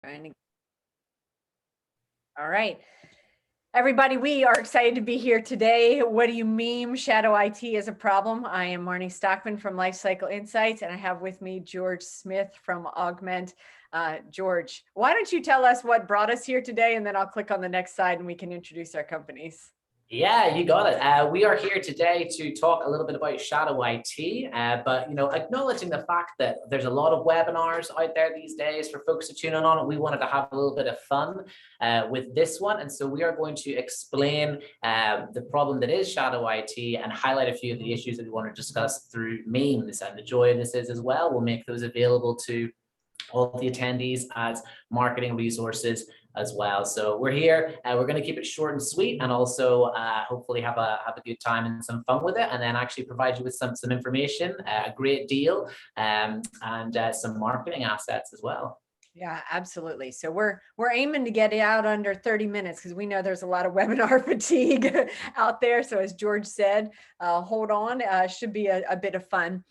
Trying to. All right. Everybody, we are excited to be here today. What do you mean shadow IT is a problem? I am Marnie Stockman from Lifecycle Insights, and I have with me George Smith from Augment. George, why don't you tell us what brought us here today, and then I'll click on the next slide and we can introduce our companies. Yeah, you got it. We are here today to talk a little bit about shadow IT, but acknowledging the fact that there's a lot of webinars out there these days for folks to tune in on, we wanted to have a little bit of fun with this one, and so we are going to explain the problem that is shadow IT and highlight a few of the issues that we want to discuss through memes. And the joy of this is as well, we'll make those available to all the attendees as marketing resources as well. So we're here, we're going to keep it short and sweet, and also hopefully have a good time and some fun with it, and then actually provide you with some information, a great deal, and some marketing assets as well. Yeah, absolutely. So we're aiming to get it out under 30 minutes because we know there's a lot of webinar fatigue out there. So as George said, hold on, should be a bit of fun.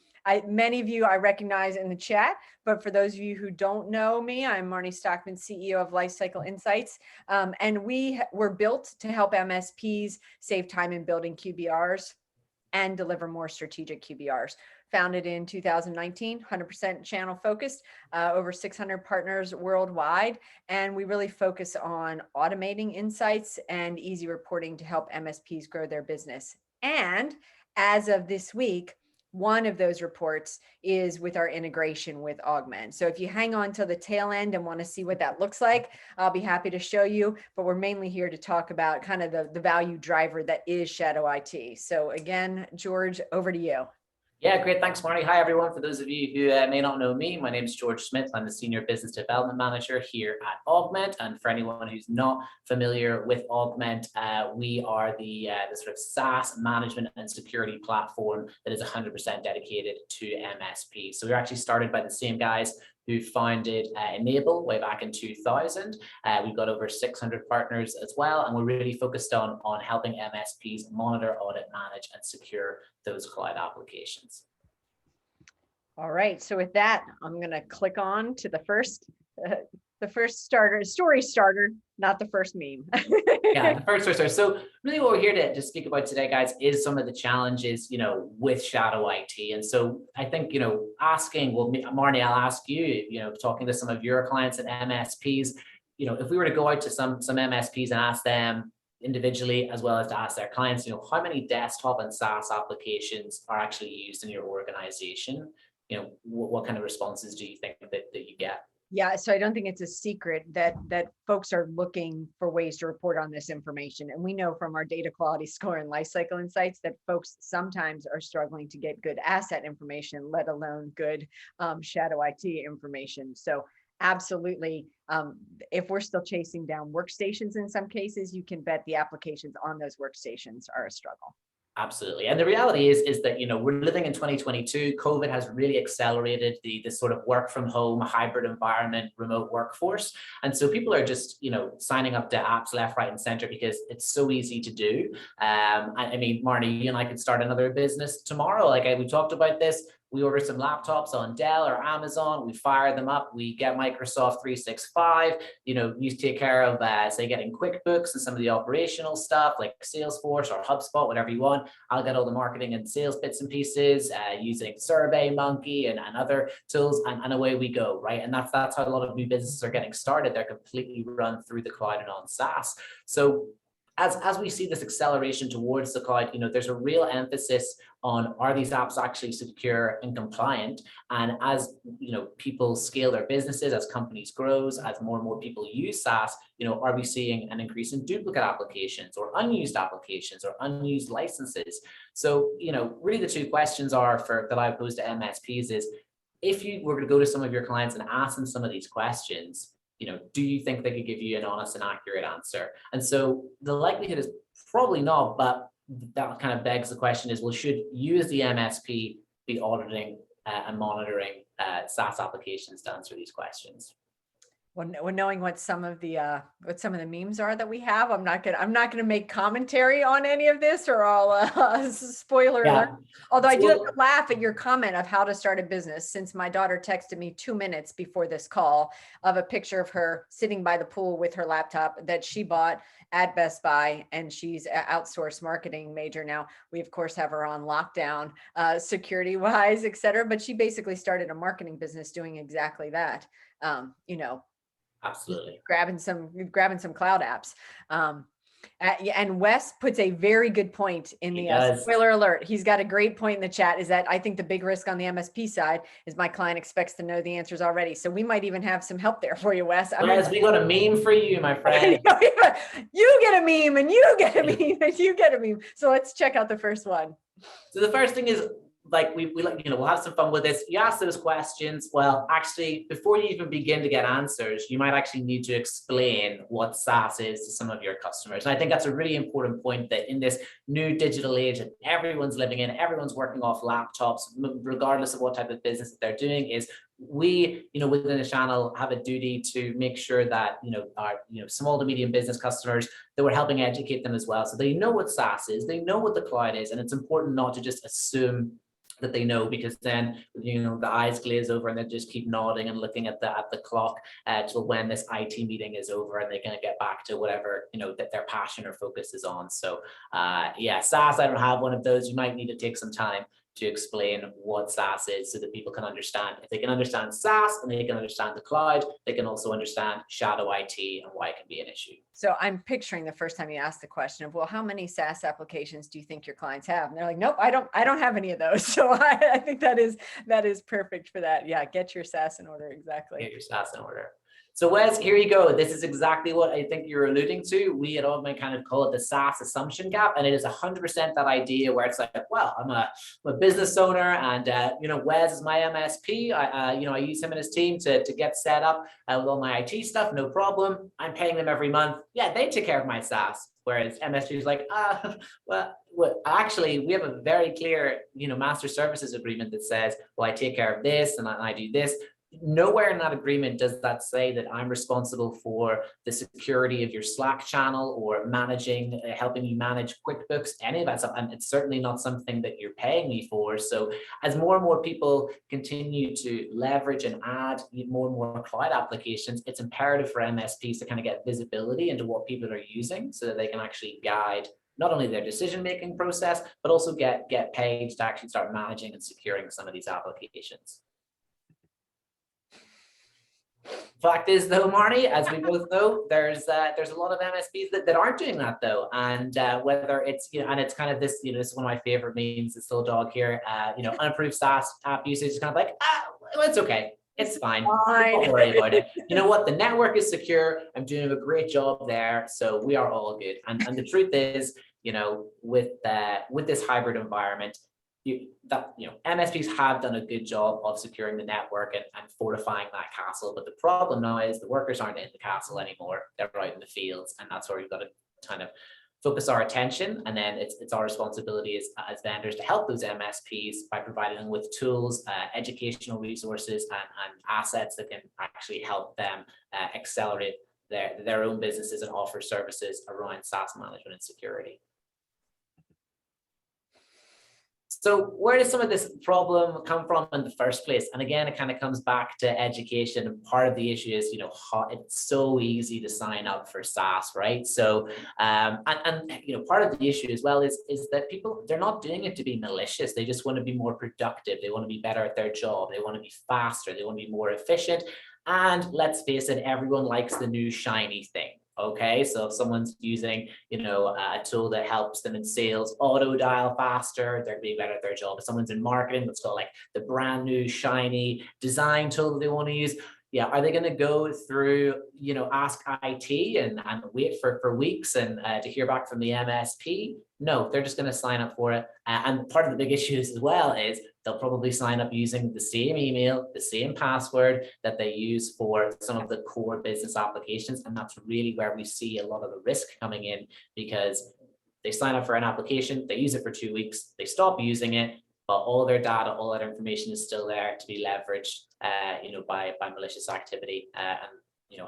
Many of you I recognize in the chat, but for those of you who don't know me, I'm Marnie Stockman, CEO of Lifecycle Insights, and we were built to help MSPs save time in building QBRs and deliver more strategic QBRs. Founded in 2019, 100% channel focused, over 600 partners worldwide, and we really focus on automating insights and easy reporting to help MSPs grow their business. And as of this week, one of those reports is with our integration with Augment. So if you hang on to the tail end and want to see what that looks like, I'll be happy to show you, but we're mainly here to talk about kind of the value driver that is shadow IT. So again, George, over to you. Yeah, great. Thanks, Marnie. Hi, everyone. For those of you who may not know me, my name is George Smith. I'm the Senior Business Development Manager here at Augment. And for anyone who's not familiar with Augment, we are the sort of SaaS management and security platform that is 100% dedicated to MSP. So we're actually started by the same guys who founded Enable way back in 2000. We've got over 600 partners as well, and we're really focused on helping MSPs monitor, audit, manage, and secure those cloud applications. All right, so with that, I'm gonna click on to the first story starter, not the first meme. Yeah, the first story. So really what we're here to speak about today, guys, is some of the challenges, with shadow IT. And so I think, asking, well, Marnie, I'll ask you, talking to some of your clients at MSPs, if we were to go out to some MSPs and ask them individually, as well as to ask their clients, how many desktop and SaaS applications are actually used in your organization? What kind of responses do you think that you get? Yeah, so I don't think it's a secret that folks are looking for ways to report on this information. And we know from our data quality score and Lifecycle Insights that folks sometimes are struggling to get good asset information, let alone good shadow IT information. So absolutely, if we're still chasing down workstations in some cases, you can bet the applications on those workstations are a struggle. Absolutely. And the reality is that, we're living in 2022. COVID has really accelerated the sort of work from home, hybrid environment, remote workforce. And so people are just, signing up to apps left, right, and center because it's so easy to do. I mean, Marnie, you and I could start another business tomorrow. Like we talked about this. We order some laptops on Dell or Amazon, we fire them up, we get Microsoft 365, you take care of, say, getting QuickBooks and some of the operational stuff like Salesforce or HubSpot, whatever you want. I'll get all the marketing and sales bits and pieces using SurveyMonkey and other tools, and away we go, right? And that's how a lot of new businesses are getting started. They're completely run through the cloud and on SaaS. So as we see this acceleration towards the cloud, there's a real emphasis on, are these apps actually secure and compliant? And as people scale their businesses, as companies grows, as more and more people use SaaS, are we seeing an increase in duplicate applications or unused applications or unused licenses? So, really the two questions that I pose to MSPs is, if you were to go to some of your clients and ask them some of these questions, do you think they could give you an honest and accurate answer? And so the likelihood is probably not, but that kind of begs the question is, well, should you as the MSP be auditing and monitoring SaaS applications to answer these questions? Well, knowing what some of the memes are that we have, I'm not gonna make commentary on any of this, or I'll spoiler alert. Yeah. Although I do have So, to laugh at your comment of how to start a business, since my daughter texted me 2 minutes before this call of a picture of her sitting by the pool with her laptop that she bought at Best Buy, and she's an outsourced marketing major now. We of course have her on lockdown, security wise, et cetera. But she basically started a marketing business doing exactly that. You know, absolutely. grabbing some cloud apps. Yeah, and Wes puts a very good point in He the does. spoiler alert. He's got a great point in the chat, is that I think the big risk on the MSP side is my client expects to know the answers already. So we might even have some help there for you, Wes. Wes, we got a meme for you, my friend. You get a meme and you get a meme and you get a meme. So let's check out the first one. So the first thing is, like, we like, we'll have some fun with this. You ask those questions. Well, actually, before you even begin to get answers, you might actually need to explain what SaaS is to some of your customers. And I think that's a really important point, that in this new digital age that everyone's living in, everyone's working off laptops, regardless of what type of business that they're doing, is we, within the channel, have a duty to make sure that, our, small to medium business customers, that we're helping educate them as well. So they know what SaaS is, they know what the cloud is, and it's important not to just assume that they know, because then the eyes glaze over and they just keep nodding and looking at the clock till when this IT meeting is over and they're going to get back to whatever that their passion or focus is on. So yeah, SaaS, I don't have one of those. You might need to take some time to explain what SaaS is, so that people can understand. If they can understand SaaS and they can understand the cloud, they can also understand shadow IT and why it can be an issue. So I'm picturing the first time you asked the question of, well, how many SaaS applications do you think your clients have? And they're like, nope, I don't have any of those. So I think that is perfect for that. Yeah, get your SaaS in order. Exactly. Get your SaaS in order. So Wes, here you go. This is exactly what I think you're alluding to. We at Augment kind of call it the SaaS assumption gap, and it is 100% that idea where it's like, well, I'm a business owner, and Wes is my MSP. I use him and his team to get set up with all my IT stuff. No problem. I'm paying them every month. Yeah, they take care of my SaaS. Whereas MSP is like, well, actually, we have a very clear, master services agreement that says, well, I take care of this and I do this. Nowhere in that agreement does that say that I'm responsible for the security of your Slack channel or managing, helping you manage QuickBooks, any of that stuff. And it's certainly not something that you're paying me for. So as more and more people continue to leverage and add more and more cloud applications, it's imperative for MSPs to kind of get visibility into what people are using, so that they can actually guide not only their decision-making process, but also get paid to actually start managing and securing some of these applications. Fact is, though, Marnie, as we both know, there's a lot of MSPs that aren't doing that, though. And whether it's, and it's kind of this, this is one of my favorite memes, this little dog here, unapproved SaaS app usage is kind of like, well, it's okay. It's fine. Don't worry about it. You know what? The network is secure. I'm doing a great job there. So we are all good. And the truth is, with this hybrid environment, MSPs have done a good job of securing the network and fortifying that castle. But the problem now is the workers aren't in the castle anymore. They're out in the fields. And that's where we've got to kind of focus our attention. And then it's our responsibility as vendors to help those MSPs by providing them with tools, educational resources, and assets that can actually help them accelerate their own businesses and offer services around SaaS management and security. So where does some of this problem come from in the first place? And again, it kind of comes back to education. And part of the issue is, it's so easy to sign up for SaaS, right? So, and part of the issue as well is that people, they're not doing it to be malicious. They just want to be more productive. They want to be better at their job. They want to be faster. They want to be more efficient. And let's face it, everyone likes the new shiny thing. Okay, so if someone's using, a tool that helps them in sales, auto dial faster, they're being better at their job. If someone's in marketing, let's go like the brand new shiny design tool that they want to use. Yeah, are they going to go through, ask IT and wait for weeks and to hear back from the MSP? No, they're just going to sign up for it. And part of the big issues as well is they'll probably sign up using the same email, the same password that they use for some of the core business applications. And that's really where we see a lot of the risk coming in, because they sign up for an application, they use it for 2 weeks, they stop using it, but all their data, all that information is still there to be leveraged, by malicious activity. And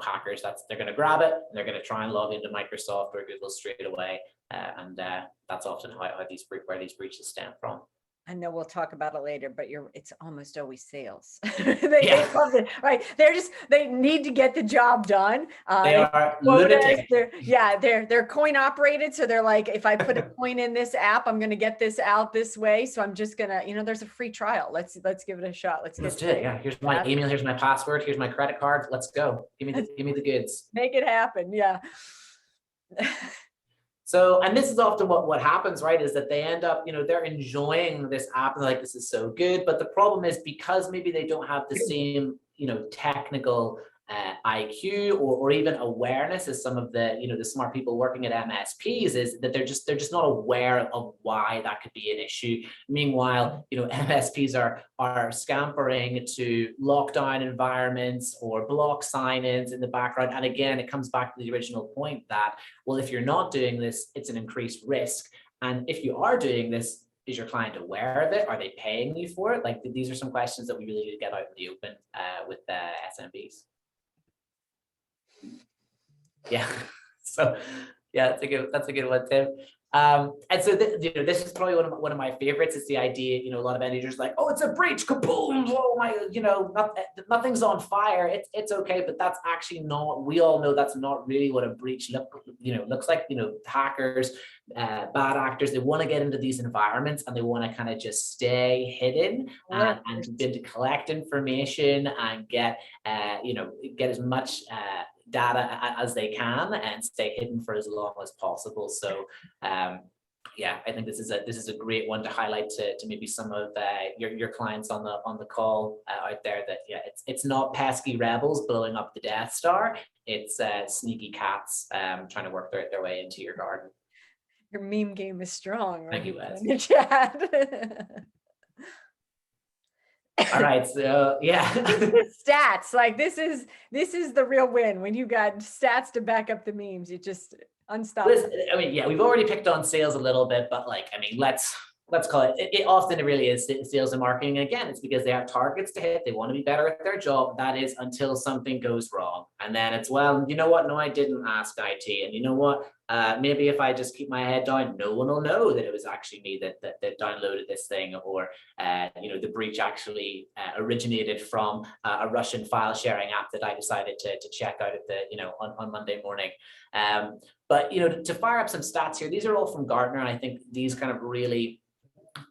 hackers, they're going to grab it and they're going to try and log into Microsoft or Google straight away. And that's often where these breaches stem from. I know we'll talk about it later, but it's almost always sales. Yeah. They love it, right? They need to get the job done. They are lunatic. They're coin operated. So they're like, if I put a coin in this app, I'm going to get this out this way. So I'm just going to, there's a free trial. Let's give it a shot. Let's do it. Yeah. Here's my email. Here's my password. Here's my credit card. Let's go. Give me the goods. Make it happen. Yeah. So, and this is often what happens, right, is that they end up, they're enjoying this app and like, this is so good. But the problem is because maybe they don't have the same, technical IQ or even awareness as some of the, the smart people working at MSPs, is that they're just not aware of why that could be an issue. Meanwhile, MSPs are scampering to lockdown environments or block sign-ins in the background. And again, it comes back to the original point that, well, if you're not doing this, it's an increased risk. And if you are doing this, is your client aware of it? Are they paying you for it? Like, these are some questions that we really need to get out in the open with SMBs. Yeah. So yeah, that's a good one, Tim. And so this is probably one of my favorites. It's the idea, a lot of end users like, oh, it's a breach, kaboom, oh my, nothing's on fire. It's okay, but that's actually not. We all know that's not really what a breach looks like. Hackers, bad actors, they want to get into these environments and they want to kind of just stay hidden and begin to collect information and get as much data as they can and stay hidden for as long as possible. So I think this is a great one to highlight to maybe some of your clients on the call out there, that it's not pesky rebels blowing up the Death Star. It's sneaky cats trying to work their way into your garden. Your meme game is strong, right? Thank you, Wes. In your chat. All right, so yeah. Stats, like this is the real win when you got stats to back up the memes. You just unstoppable. I mean, yeah, we've already picked on sales a little bit, but let's call it. It often really is sales and marketing. And again, it's because they have targets to hit. They want to be better at their job. That is until something goes wrong, and then it's, well, you know what? No, I didn't ask IT, and you know what? Maybe if I just keep my head down, no one will know that it was actually me that downloaded this thing, or the breach actually originated from a Russian file sharing app that I decided to check out at on Monday morning. But to fire up some stats here, these are all from Gartner, and I think these kind of really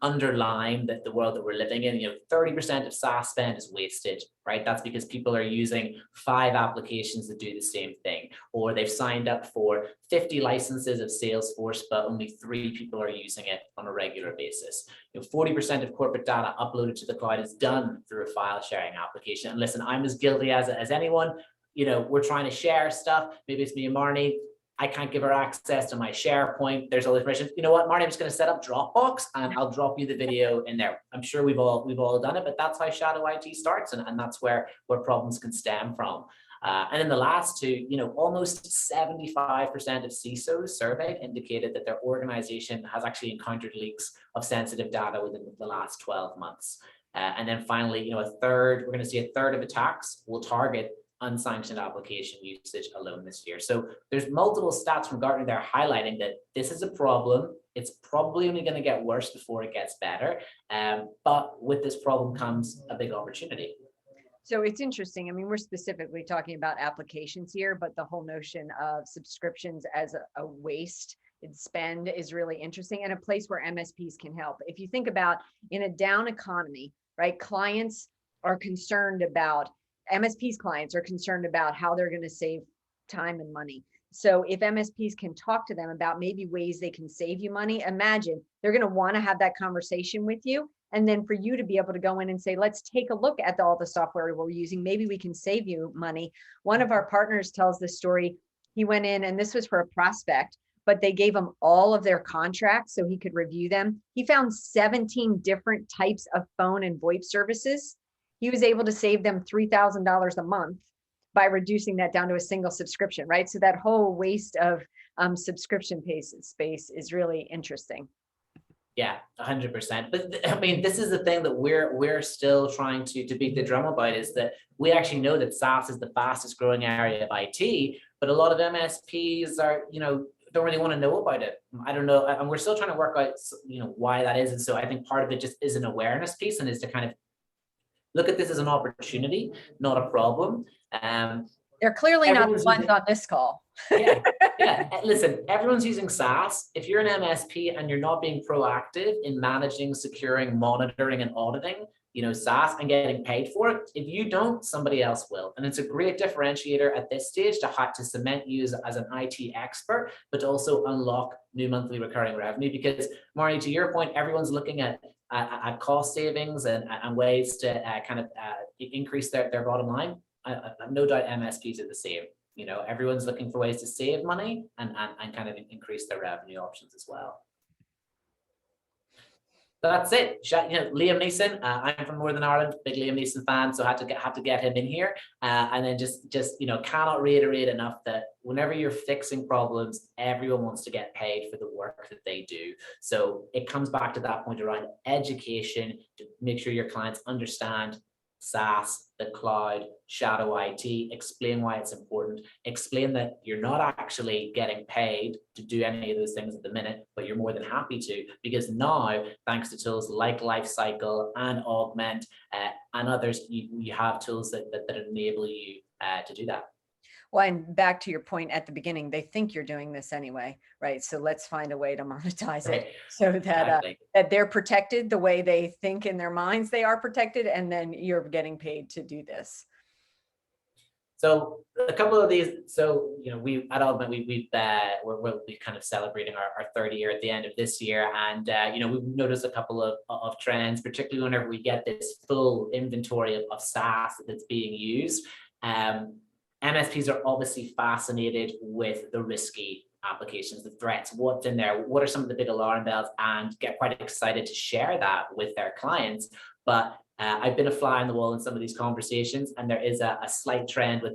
underline that the world that we're living in. 30% of SaaS spend is wasted, right? That's because people are using 5 applications that do the same thing, or they've signed up for 50 licenses of Salesforce, but only 3 people are using it on a regular basis. 40% of corporate data uploaded to the cloud is done through a file sharing application. And listen, I'm as guilty as anyone. We're trying to share stuff. Maybe it's me and Marnie. I can't give her access to my SharePoint. There's all this information. You know what, Marnie, I'm just going to set up Dropbox and I'll drop you the video in there. I'm sure we've all done it, but that's how shadow IT starts, and that's where problems can stem from. And then the last two, almost 75% of CISOs surveyed indicated that their organization has actually encountered leaks of sensitive data within the last 12 months. And then finally, we're going to see a third of attacks will target unsanctioned application usage alone this year. So there's multiple stats from Gartner there highlighting that this is a problem. It's probably only going to get worse before it gets better. But with this problem comes a big opportunity. So it's interesting. I mean, we're specifically talking about applications here, but the whole notion of subscriptions as a waste and spend is really interesting, and a place where MSPs can help. If you think about in a down economy, right, clients are concerned about MSPs clients are concerned about how they're going to save time and money. So if MSPs can talk to them about maybe ways they can save you money, imagine they're going to want to have that conversation with you. And then for you to be able to go in and say, let's take a look at all the software we're using. Maybe we can save you money. One of our partners tells this story. He went in, and this was for a prospect, but they gave him all of their contracts so he could review them. He found 17 different types of phone and VoIP services. He was able to save them $3,000 a month by reducing that down to a single subscription, right? So that whole waste of subscription space is really interesting. Yeah, 100%. But I mean, this is the thing that we're still trying to beat the drum about, is that we actually know that SaaS is the fastest growing area of IT, but a lot of MSPs are, don't really want to know about it. I don't know, and we're still trying to work out, why that is. And so I think part of it just is an awareness piece, and is to kind of look at this as an opportunity, not a problem. They're clearly not the ones on this call. Yeah. Listen, everyone's using SaaS. If you're an MSP and you're not being proactive in managing, securing, monitoring, and auditing, SaaS, and getting paid for it, if you don't, somebody else will. And it's a great differentiator at this stage to cement you as an IT expert, but to also unlock new monthly recurring revenue. Because, Marnie, to your point, everyone's looking at cost savings and ways to kind of increase their bottom line. I've no doubt MSPs are the same. Everyone's looking for ways to save money and kind of increase their revenue options as well. That's it. Liam Neeson. I'm from Northern Ireland, big Liam Neeson fan, so I had to get him in here. And then just cannot reiterate enough that whenever you're fixing problems, everyone wants to get paid for the work that they do. So it comes back to that point around education, to make sure your clients understand SaaS, the cloud, shadow IT, explain why it's important, explain that you're not actually getting paid to do any of those things at the minute, but you're more than happy to, because now, thanks to tools like Lifecycle and Augment and others, you have tools that enable you to do that. Well, and back to your point at the beginning, they think you're doing this anyway, right? So let's find a way to monetize it so that that they're protected the way they think in their minds they are protected, and then you're getting paid to do this. So a couple of these, we at Augment, we'll be kind of celebrating our third year at the end of this year, and we've noticed a couple of trends, particularly whenever we get this full inventory of SaaS that's being used. MSPs are obviously fascinated with the risky applications, the threats, what's in there, what are some of the big alarm bells, and get quite excited to share that with their clients. But I've been a fly on the wall in some of these conversations, and there is a slight trend with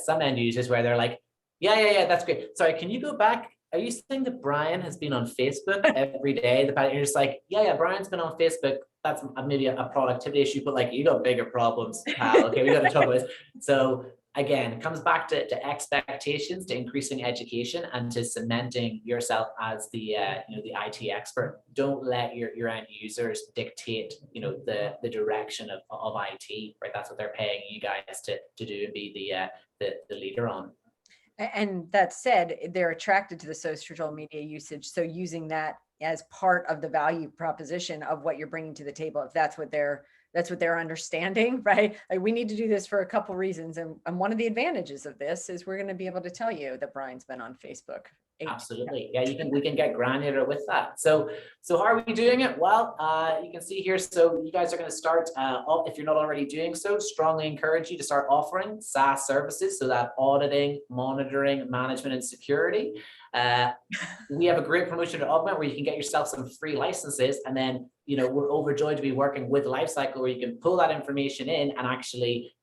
some end users where they're like, yeah, that's great. Sorry, can you go back? Are you saying that Brian has been on Facebook every day? You're just like, yeah, Brian's been on Facebook. That's maybe a productivity issue, but like, you got bigger problems, pal. Okay, we got to talk about this. So again, it comes back to expectations, to increasing education, and to cementing yourself as the the IT expert. Don't let your end users dictate the direction of IT, right? That's what they're paying you guys to do and be the leader on. And that said, they're attracted to the social media usage. So using that as part of the value proposition of what you're bringing to the table, if that's what they're understanding, right? Like, we need to do this for a couple reasons. And one of the advantages of this is we're going to be able to tell you that Brian's been on Facebook. Absolutely. Yeah, we can get granular with that. So how are we doing it? Well, you can see here, so you guys are going to start, if you're not already doing so, strongly encourage you to start offering SaaS services, so that auditing, monitoring, management, and security. We have a great promotion at Augment where you can get yourself some free licenses, and then we're overjoyed to be working with Lifecycle where you can pull that information in and actually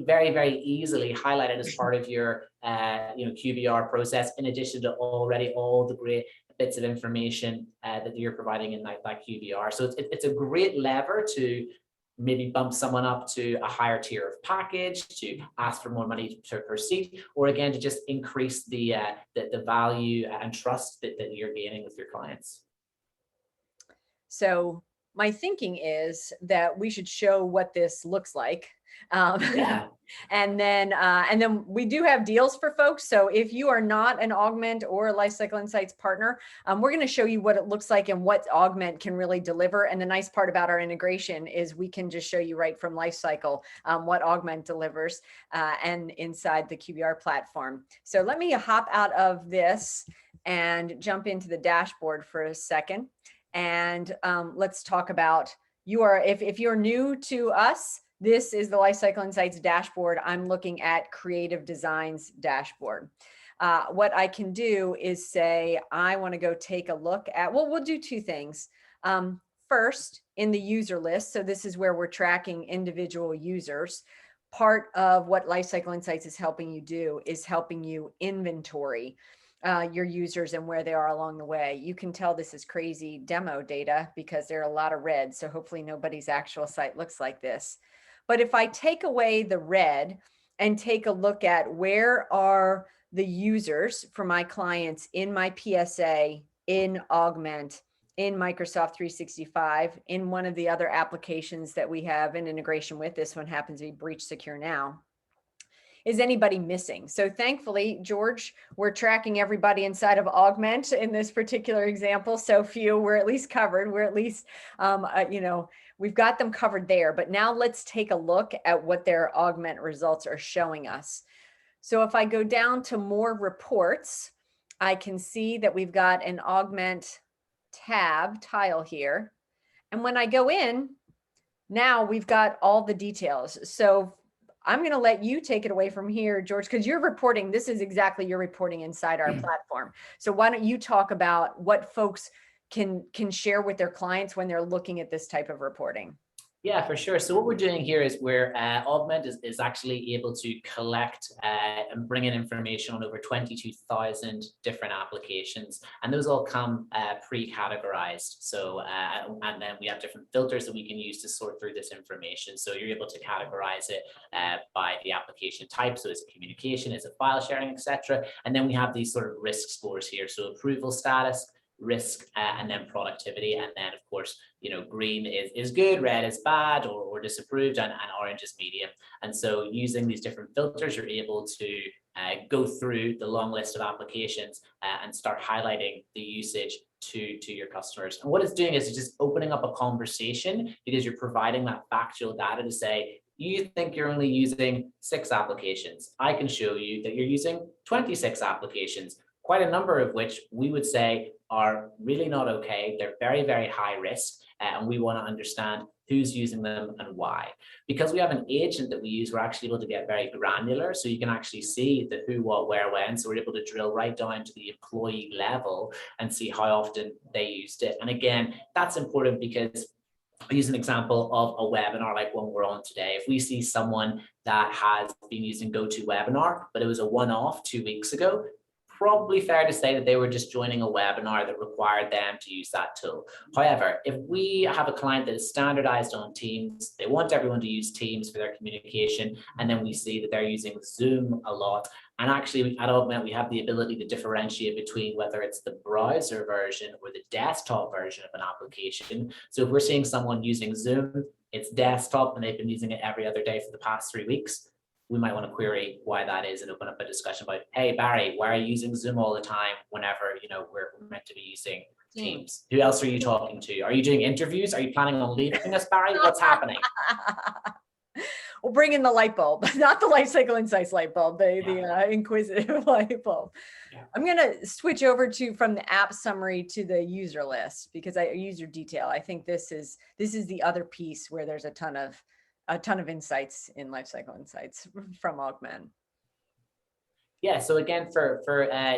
very, very easily highlight it as part of your QBR process, in addition to already all the great bits of information that you're providing in that QBR. So it's a great lever to maybe bump someone up to a higher tier of package, to ask for more money per seat, or again, to just increase the value and trust that you're gaining with your clients. So my thinking is that we should show what this looks like. And then we do have deals for folks. So if you are not an Augment or a Lifecycle Insights partner, we're going to show you what it looks like and what Augment can really deliver. And the nice part about our integration is we can just show you right from Lifecycle what Augment delivers and inside the QBR platform. So let me hop out of this and jump into the dashboard for a second. And let's talk about if you're new to us, this is the Lifecycle Insights dashboard. I'm looking at Creative Designs dashboard. What I can do is say, I want to go take a look at, we'll do two things. First, in the user list. So this is where we're tracking individual users. Part of what Lifecycle Insights is helping you do is helping you inventory your users and where they are along the way. You can tell this is crazy demo data because there are a lot of red. So hopefully nobody's actual site looks like this. But if I take away the red and take a look at where are the users for my clients in my PSA, in Augment, in Microsoft 365, in one of the other applications that we have an integration with, this one happens to be Breach Secure Now. Is anybody missing? So thankfully, George, we're tracking everybody inside of Augment in this particular example. So few, we're at least covered. We're at least, we've got them covered there. But now let's take a look at what their Augment results are showing us. So if I go down to more reports, I can see that we've got an Augment tab tile here. And when I go in, now we've got all the details. So I'm going to let you take it away from here, George, because you're reporting. This is exactly your reporting inside our platform. So why don't you talk about what folks can share with their clients when they're looking at this type of reporting? Yeah, for sure. So what we're doing here is where Augment is actually able to collect and bring in information on over 22,000 different applications. And those all come pre-categorized. So, and then we have different filters that we can use to sort through this information. So you're able to categorize it by the application type. So is it communication, is it file sharing, etc. And then we have these sort of risk scores here. So approval status, risk, and then productivity. And then of course, green is good, red is bad or disapproved, and orange is medium. And so using these different filters, you're able to go through the long list of applications and start highlighting the usage to your customers. And what it's doing is it's just opening up a conversation, because you're providing that factual data to say, you think you're only using 6 applications. I can show you that you're using 26 applications, quite a number of which we would say are really not okay. They're very, very high risk, and we want to understand who's using them and why. Because we have an agent that we use, we're actually able to get very granular, so you can actually see the who, what, where, when. So we're able to drill right down to the employee level and see how often they used it. And again, that's important because I'll use an example of a webinar like one we're on today. If we see someone that has been using GoToWebinar, but it was a one-off 2 weeks ago, probably fair to say that they were just joining a webinar that required them to use that tool. However, if we have a client that is standardized on Teams, they want everyone to use Teams for their communication, and then we see that they're using Zoom a lot. And actually at Augment, we have the ability to differentiate between whether it's the browser version or the desktop version of an application. So if we're seeing someone using Zoom, it's desktop, and they've been using it every other day for the past 3 weeks, we might want to query why that is and open up a discussion about, hey, Barry, why are you using Zoom all the time whenever we're meant to be using Teams? Who else are you talking to? Are you doing interviews? Are you planning on leaving us, Barry? What's happening? We'll bring in the light bulb, not the Lifecycle Insights light bulb, the inquisitive light bulb. Yeah. I'm going to switch over from the app summary to the user list, because user detail. I think this is the other piece where there's a ton of insights in Lifecycle Insights from Augment. Yeah, so again, for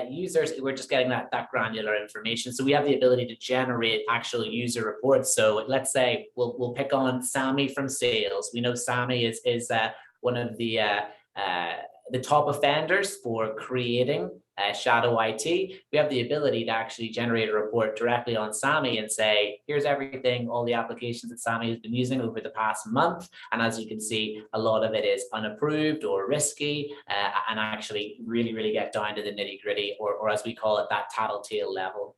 users, we're just getting that granular information. So we have the ability to generate actual user reports. So let's say we'll pick on Sammy from sales. We know Sammy is one of the top offenders for creating shadow IT. We have the ability to actually generate a report directly on Sammy and say, here's everything, all the applications that Sammy has been using over the past month. And as you can see, a lot of it is unapproved or risky, and actually really, really get down to the nitty gritty, or as we call it, that tattletale level.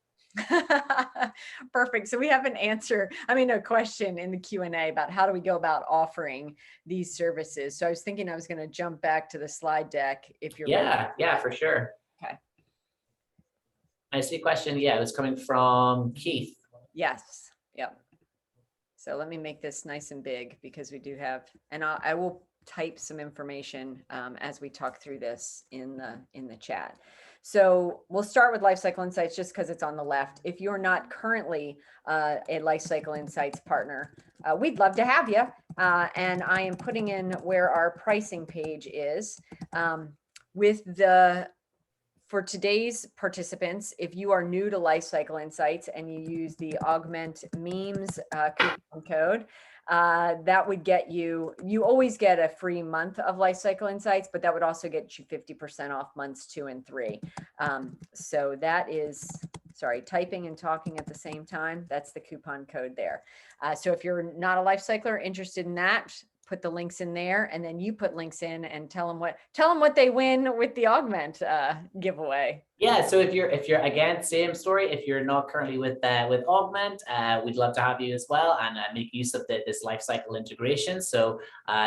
Perfect. So we have a question in the Q&A about how do we go about offering these services. So I was thinking I was going to jump back to the slide deck if you're ready. Yeah, for sure. Okay. I see a question. Yeah, it was coming from Keith. Yes. Yep. So let me make this nice and big, because we do have, and I will type some information as we talk through this in the chat. So we'll start with Lifecycle Insights just because it's on the left. If you're not currently a Lifecycle Insights partner, we'd love to have you. And I am putting in where our pricing page is for today's participants. If you are new to Lifecycle Insights and you use the Augment memes coupon code, that would get you always get a free month of Lifecycle Insights, but that would also get you 50% off months 2 and 3. So that is, sorry, typing and talking at the same time. That's the coupon code there. So if you're not a life cycler interested in that, put the links in there, and then you put links in and tell them what they win with the Augment giveaway. Yeah, so if you're again, same story. If you're not currently with Augment, we'd love to have you as well, and make use of this lifecycle integration. So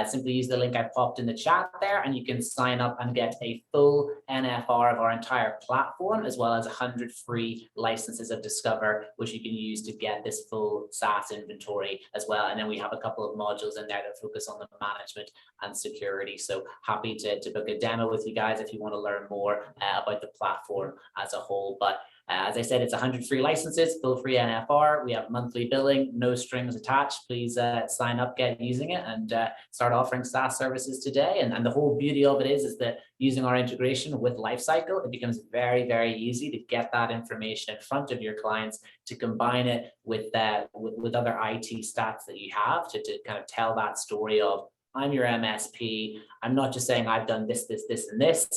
simply use the link I popped in the chat there, and you can sign up and get a full NFR of our entire platform, as well as 100 free licenses of Discover, which you can use to get this full SaaS inventory as well. And then we have a couple of modules in there that focus on the management and security. So happy to book a demo with you guys if you want to learn more about the platform as a whole. But as I said, it's 100 free licenses, full free NFR. We have monthly billing, no strings attached. Please sign up, get using it, and start offering SaaS services today. And the whole beauty of it is that using our integration with Lifecycle, it becomes very, very easy to get that information in front of your clients, to combine it with other IT stats that you have to kind of tell that story of, I'm your MSP. I'm not just saying I've done this, this, this, and this.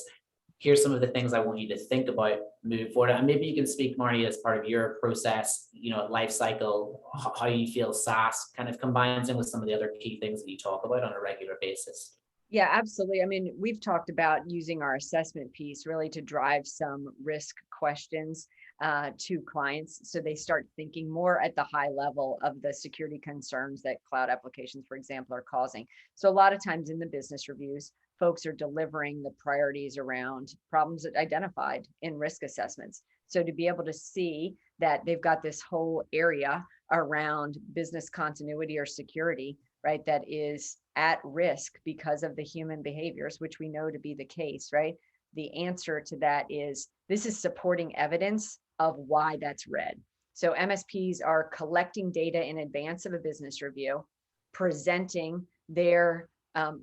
Here's some of the things I want you to think about moving forward. And maybe you can speak, Marnie, as part of your process, life cycle, how you feel SaaS kind of combines in with some of the other key things that you talk about on a regular basis. Yeah, absolutely. I mean, we've talked about using our assessment piece really to drive some risk questions to clients, so they start thinking more at the high level of the security concerns that cloud applications, for example, are causing. So a lot of times in the business reviews, folks are delivering the priorities around problems that identified in risk assessments. So to be able to see that they've got this whole area around business continuity or security, right, that is at risk because of the human behaviors, which we know to be the case, right? The answer to that is, this is supporting evidence of why that's red. So MSPs are collecting data in advance of a business review, presenting their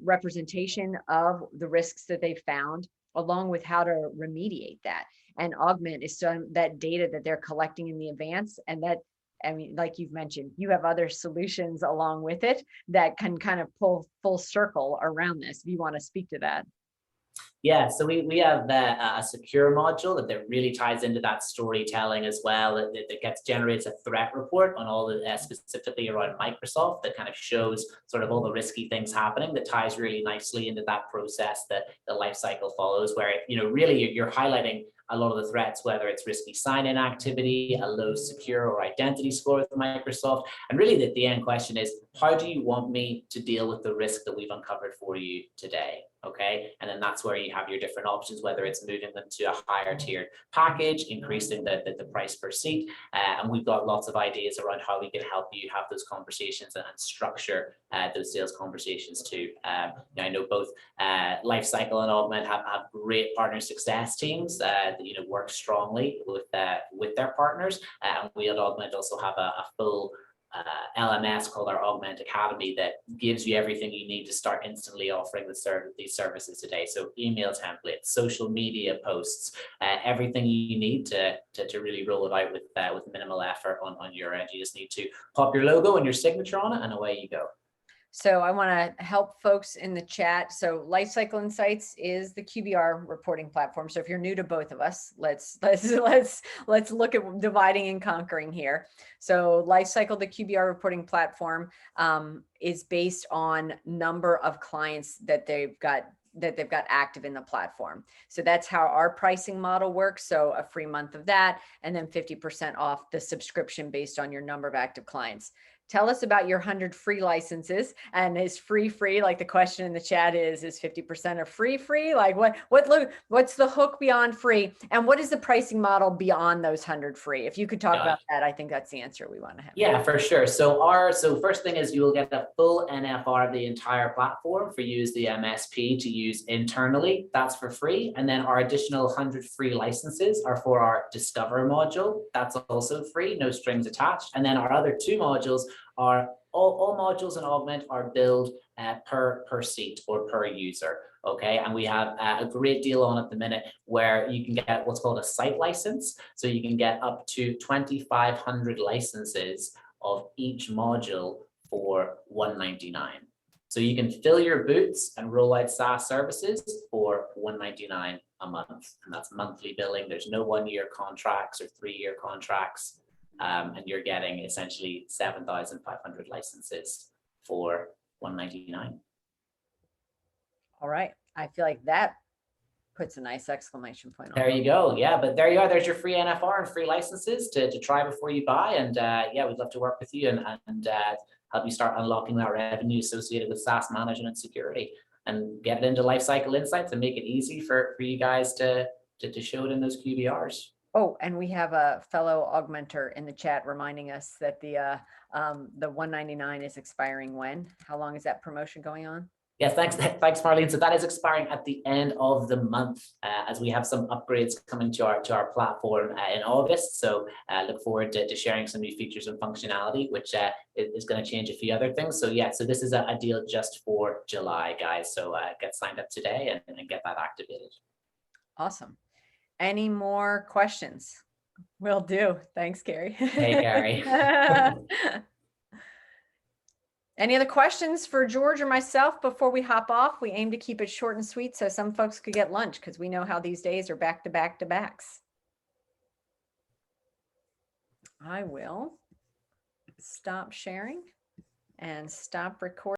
representation of the risks that they found, along with how to remediate that. And Augment is that data that they're collecting in the advance, and that, I mean, like you've mentioned, you have other solutions along with it that can kind of pull full circle around this. If you want to speak to that. Yeah, so we have a secure module that really ties into that storytelling as well. That generates a threat report on all the specifically around Microsoft, that kind of shows sort of all the risky things happening, that ties really nicely into that process that the life cycle follows, where really you're highlighting a lot of the threats, whether it's risky sign-in activity, a low secure or identity score with Microsoft. And really the end question is, how do you want me to deal with the risk that we've uncovered for you today? Okay, and then that's where you have your different options, whether it's moving them to a higher tiered package, increasing the price per seat. And we've got lots of ideas around how we can help you have those conversations and structure those sales conversations too. I know both Lifecycle and Augment have great partner success teams that work strongly with their partners. And we at Augment also have a full LMS called our Augment Academy that gives you everything you need to start instantly offering these services today. So email templates, social media posts, everything you need to really roll it out with minimal effort on your end. You just need to pop your logo and your signature on it, and away you go. So I want to help folks in the chat. So Lifecycle Insights is the QBR reporting platform. So if you're new to both of us, let's look at dividing and conquering here. So Lifecycle, the QBR reporting platform, is based on number of clients that they've got active in the platform. So that's how our pricing model works. So a free month of that, and then 50% off the subscription based on your number of active clients. Tell us about your 100 free licenses. And is free, like the question in the chat is 50% of free? Like what's the hook beyond free? And what is the pricing model beyond those 100 free? If you could talk about that, I think that's the answer we want to have. Yeah, for sure. So first thing is, you will get the full NFR of the entire platform for you as the MSP to use internally. That's for free. And then our additional 100 free licenses are for our Discover module. That's also free, no strings attached. And then our other two modules are all modules in Augment are billed per seat or per user. Okay, and we have a great deal on at the minute where you can get what's called a site license. So you can get up to 2,500 licenses of each module for $199. So you can fill your boots and roll out SaaS services for $199 a month. And that's monthly billing. There's no 1-year contracts or 3-year contracts. And you're getting essentially 7,500 licenses for $199. All right. I feel like that puts a nice exclamation point on There it. you go. Yeah, but there you are. There's your free NFR and free licenses to try before you buy. And yeah, we'd love to work with you and help you start unlocking that revenue associated with SaaS management and security, and get it into Lifecycle Insights and make it easy for you guys to show it in those QBRs. Oh, and we have a fellow augmenter in the chat reminding us that the $199 is expiring when? How long is that promotion going on? Yes, thanks, Marlene. So that is expiring at the end of the month, as we have some upgrades coming to our platform in August. So look forward to sharing some new features and functionality, which is going to change a few other things. So yeah, so this is a deal just for July, guys. So get signed up today and get that activated. Awesome. Any more questions? Will do. Thanks, Carrie. Hey, Carrie. Any other questions for George or myself before we hop off? We aim to keep it short and sweet so some folks could get lunch, because we know how these days are back to back to backs. I will stop sharing and stop recording.